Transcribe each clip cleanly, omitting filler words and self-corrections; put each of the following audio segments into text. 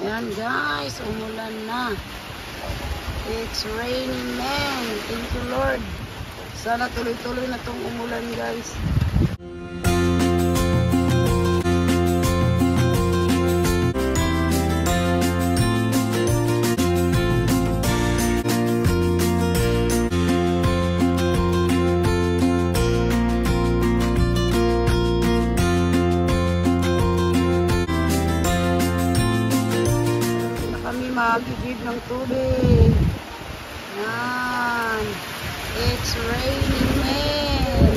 Yan guys, umulan na. It's raining man. Thank you Lord. Sana tuloy-tuloy na tong umulan guys. Magigib ng tubig. Yan. It's raining man.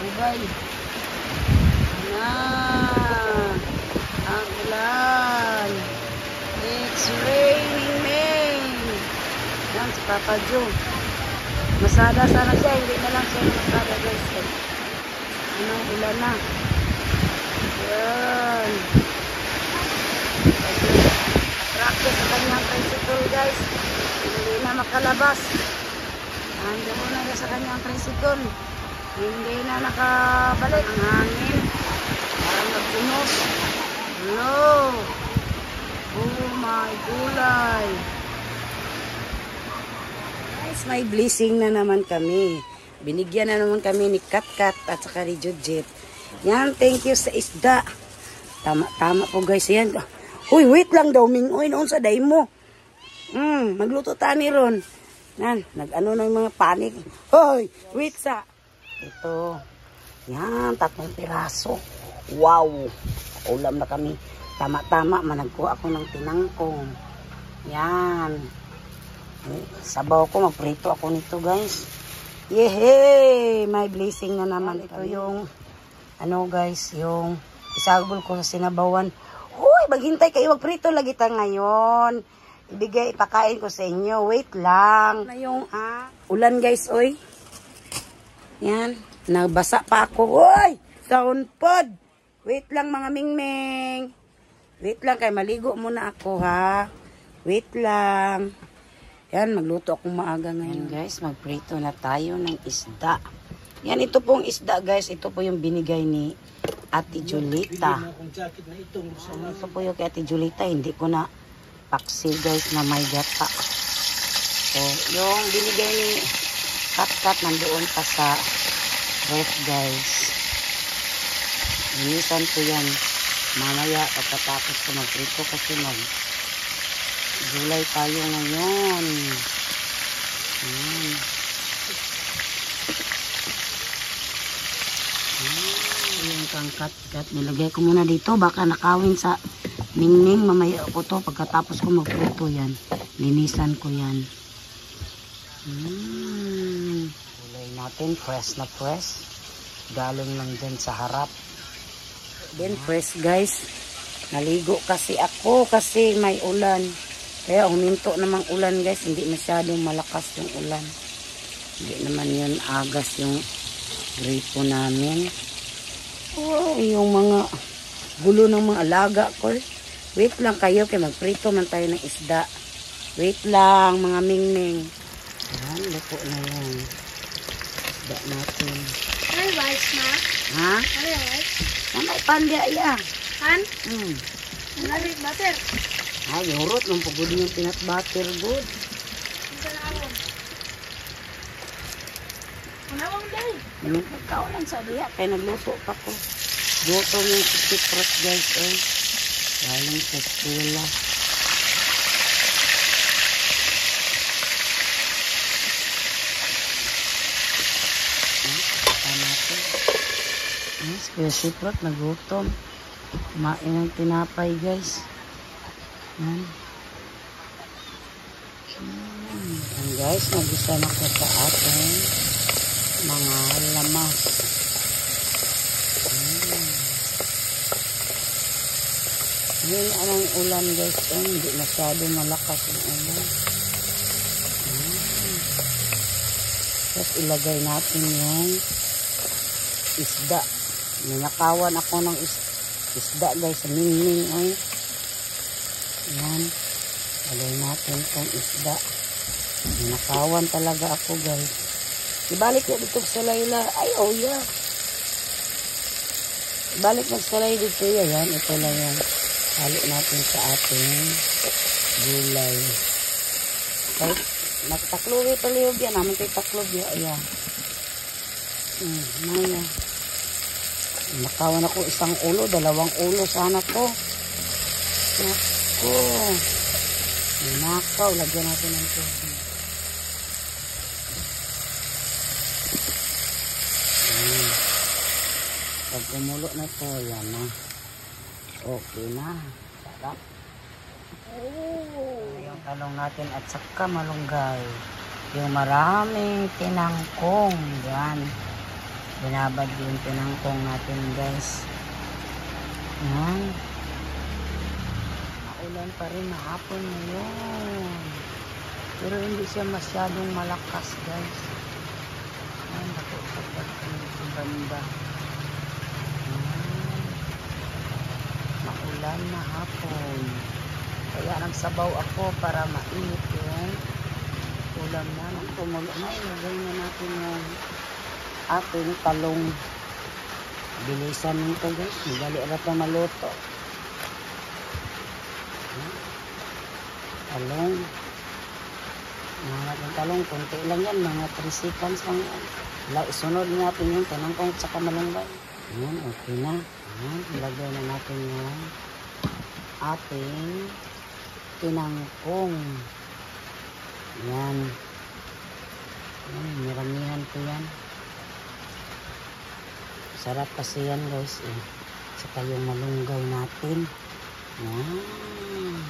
Bubay. Yan. Ang ulan. It's raining man. Yan si Papa Joe. Masada sana siya. Hindi na lang siya masada guys. Anong ulan na. Yan. Practice sa kanyang tricycle guys. Hindi na makalabas. Andiyan muna na sa kanyang tricycle. Hindi na nakabalik ang hangin. Parang nagpunos. No. Oh my gulay. Guys, may blessing na naman kami. Binigyan na naman kami ni Katkat at saka ni Jujit. Yan, thank you sa isda. Tama po guys yan. Uy, wait lang daw, Mingoy, noon sa day mo. Magluto tani ron. Nan, nag-ano na yung mga panik. Hoy, wait sa. Ito. Yan, 3 piraso. Wow. Ulam na kami. Tama-tama, managkuha ako ng tinangkong. Yan. Sabaw ko, magprito ako nito, guys. Yehey! May blessing na naman. Ito yung, ano guys, yung isagol ko sa sinabawan. Uy, maghintay kayo, magprito lagi ta ngayon. Ipakain ko sa inyo. Wait lang. Na yung ulan guys, oy. Yan, nabasa pa ako. Uy, sound pod. Wait lang mga mingming. Wait lang, kay maligo muna ako ha. Wait lang. Yan, magluto akong maaga ngayon guys. Magprito na tayo ng isda. Yan, ito pong isda guys. Ito po yung binigay ni Ate Julita. Ito po yung kay Ate Julita. Hindi ko na paksi guys na may gata. So, yung binigay ni Katkat nandoon pa sa ref guys. Linisan ko yan. Mamaya pagkatapos ko magprito kasi gulay tayo ngayon. Yung kang Katkat, nilagay ko muna dito, baka nakawin sa ningning. Mamaya ko to, pagkatapos ko magprito yan, linisan ko yan. Gulay natin, fresh na fresh, galing lang dyan sa harap. Then fresh guys, naligo kasi ako kasi may ulan, kaya huminto namang ulan guys, hindi masyadong malakas yung ulan, hindi naman yun agas yung gripo namin. Oh, yung mga gulo ng mga alaga ko. Wait lang kayo, kaya magprito man tayo ng isda. Wait lang mga mingming. Yan, luto na yan. Isda natin. Ano rice na? Ha? Ano rice? May pandya yan. Han? Ano butter? Ay, yurot nung pagod yung peanut butter good. Ito na ako. Manawang day. Ikaw lang sa diya, kaya nagluto pa ko. Luto yung siprat guys, eh. Galing sa skula. Siprat, naglutom. Kumain ng tinapay guys. Yan. Yan guys, nagisa na ko sa atin mga lamas. Yun ang ulan guys, hindi masyado malakas yung ulan. Tapos ilagay natin yung isda. Ninakawan ako ng isda guys sa mingming. Yan, ilagay natin itong isda. Ninakawan talaga ako guys. Ibalik na dito sa layla. Ay, oh yeah. Ibalik na sa layla dito yan. Ito lang yung Halo natin sa ating gulay. Kahit nagtaklob palihog yan. Naman tayo taklob yan. Ayan. Maya. Nakawan ako isang ulo, 2 ulo sana ko. Nako. Nakaw. Lagyan natin ng tubig. Pag kumulo na to, yan na. Okay na. Sarap. Yung talong natin at saka malunggay. Yung maraming tinangkong. Yan. Binabad yung tinangkong natin, guys. Yan. Maulan pa rin na hapon ngayon. Pero hindi siya masyadong malakas, guys. Yan. Nakapagpag sa banda. Maulan na hapon. Kaya nagsabaw ako para mainit yung ulam na. Kumulo na. Ilagay na natin yung ating talong. Bilisan nito, guys. Madali na ito maluto. Talong. Mga talong. Kunti lang yan. Mga 3 seconds lang yan. Isunod natin yung tanongkong at saka malunggay. Ayan. Okay na. Ayan. Ilagay na natin yung ating tinangkong. Ayan. Ayan. Maramihan ko yan. Sarap kasi yan, guys. Saka yung malunggay natin. Ayan.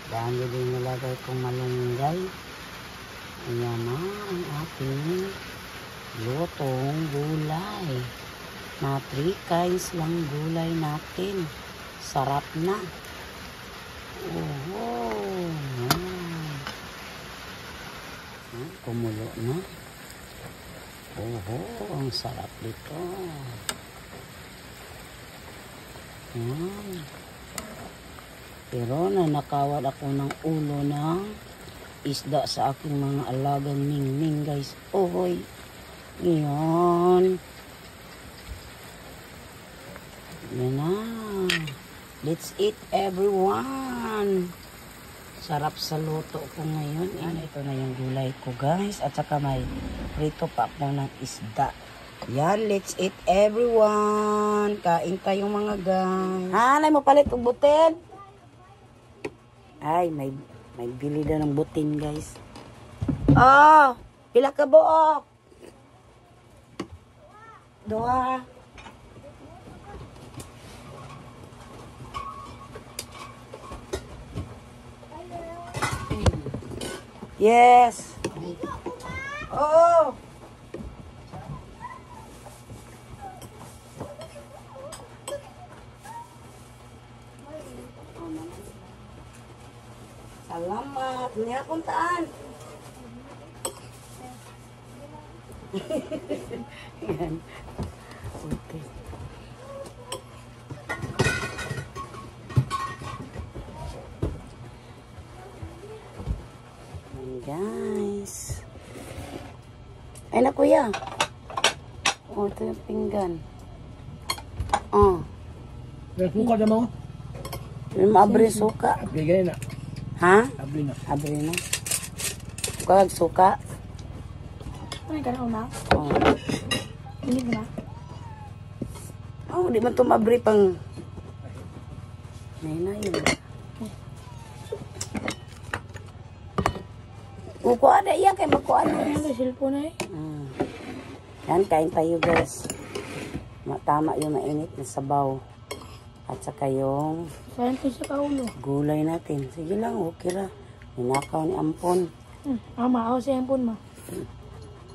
Dami din nilagay kong malunggay. Ayan na ang ating lutong gulay. Na 3 kinds lang gulay natin. Sarap na. Kumulo na. Ang sarap dito. Yan. Pero nanakawad ako ng ulo ng isda sa aking mga alagang mingming, guys. Ohoy. Yan. Yan na. Let's eat, everyone. Sarap sa luto ko ngayon. Ito na yung gulay ko, guys. At saka may prito pa po ng isda. Yan, let's eat, everyone. Kain tayong mga guys. Hanay mo palit ng butin. Ay, may bili daw ng butin, guys. Oh, pila ka buok? 2. Yes. Oh. Salamat. Niya puntaan. Yan. Okay. Guys. Ay na kuya. Oh, ito yung pinggan. Oh. Suka na mo? Yung maabri suka. Bigay na. Ha? Abri na. Abri na. Kag suka. Ano ka na una? Oh. Hindi na. Oh, di man ito maabri pang. Nay na yun. Kukuha na iya kay makuha na. Ano yung cellphone na eh? Yan, kain tayo, guys. Tama yung mainit na sabaw. At saka yung Saan ko sa kaulo? gulay natin. Sige lang, okay ra. Ninakaw ni Ampon. Maaw sa cellphone mo.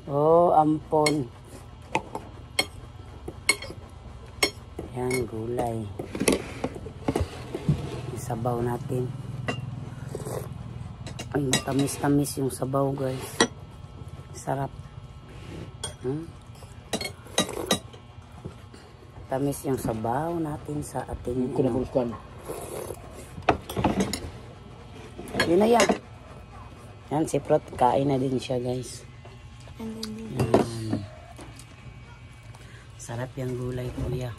Oh, Ampon. Yan, gulay. Yung sabaw natin. Ay, matamis-tamis yung sabaw, guys. Sarap. Tamis yung sabaw natin sa ating Kunapuruskan. Yun na yan. Yan, si Prot, kain na din siya, guys. Yan. Sarap yung gulay, kuya.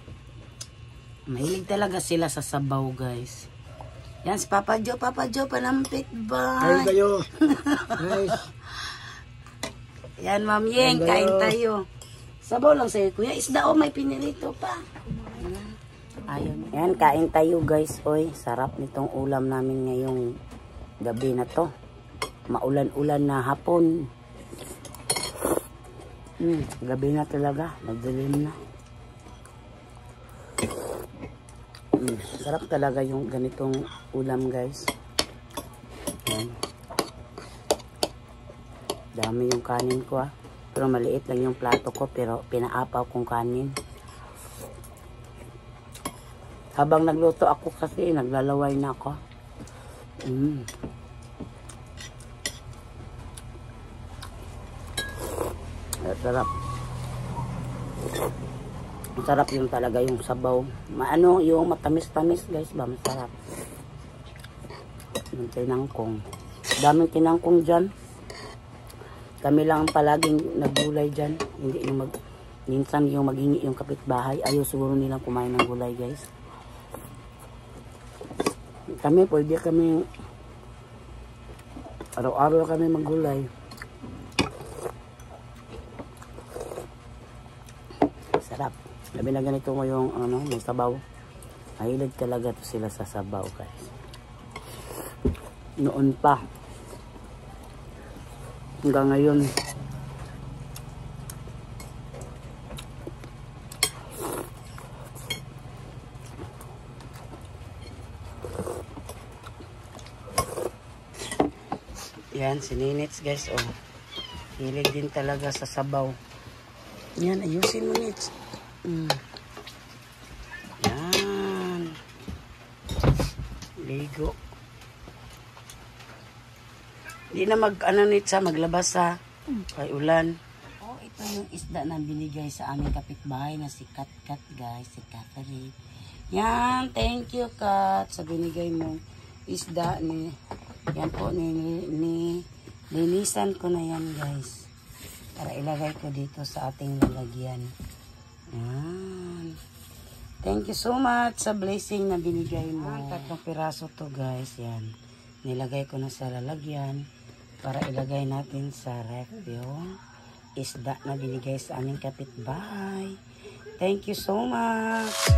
Mahilig talaga sila sa sabaw, guys. Yan si Papa Joe, panampit ba? Kain kayo. Nice. Yan, Ma'am Yeng, kain tayo. Sabaw lang sa'yo, kuya. Isda, may pinirito pa. Ayun. Yan, kain tayo, guys. Oy, sarap nitong ulam namin ngayong gabi na to. Maulan-ulan na hapon. Gabi na talaga. Madilim na. Sarap talaga yung ganitong ulam, guys. Yan. Dami yung kanin ko, pero maliit lang yung plato ko, pero pinaapaw kong kanin. Habang nagluto ako kasi naglalaway na ako. Sarap. Masarap yung talaga yung sabaw. Maano yung matamis-tamis, guys ba? Masarap. Yung tinangkong. Daming tinangkong dyan. Kami lang palaging naggulay dyan. Hindi yung minsan yung maghingi yung kapitbahay. Ayaw siguro nilang kumain ng gulay, guys. Kami, pwede kami araw-araw kami maggulay. Sarap. Labi na ganito mo yung may sabaw. Mahilig talaga to sila sa sabaw, guys. Noon pa. Hanggang ngayon. Yan, si Ninits, guys. Oh. Hilig din talaga sa sabaw. Yan, ayusin mo, Nits. Yan. Ligo. Hindi na maglabas sa kay ulan. Oh, ito yung isda na binigay sa aming kapitbahay na si Kat, guys. Si Catherine. Yan, thank you, Kat, sa binigay mong isda ni... Yan po, nilinisan ko na yan, guys. Para ilagay ko dito sa ating lalagyan. Yan. Thank you so much sa blessing na binigay mo. 3 piraso to, guys. Yan. Nilagay ko na sa lalagyan para ilagay natin sa ref yung isda na binigay sa aming kapitbahay. Thank you so much.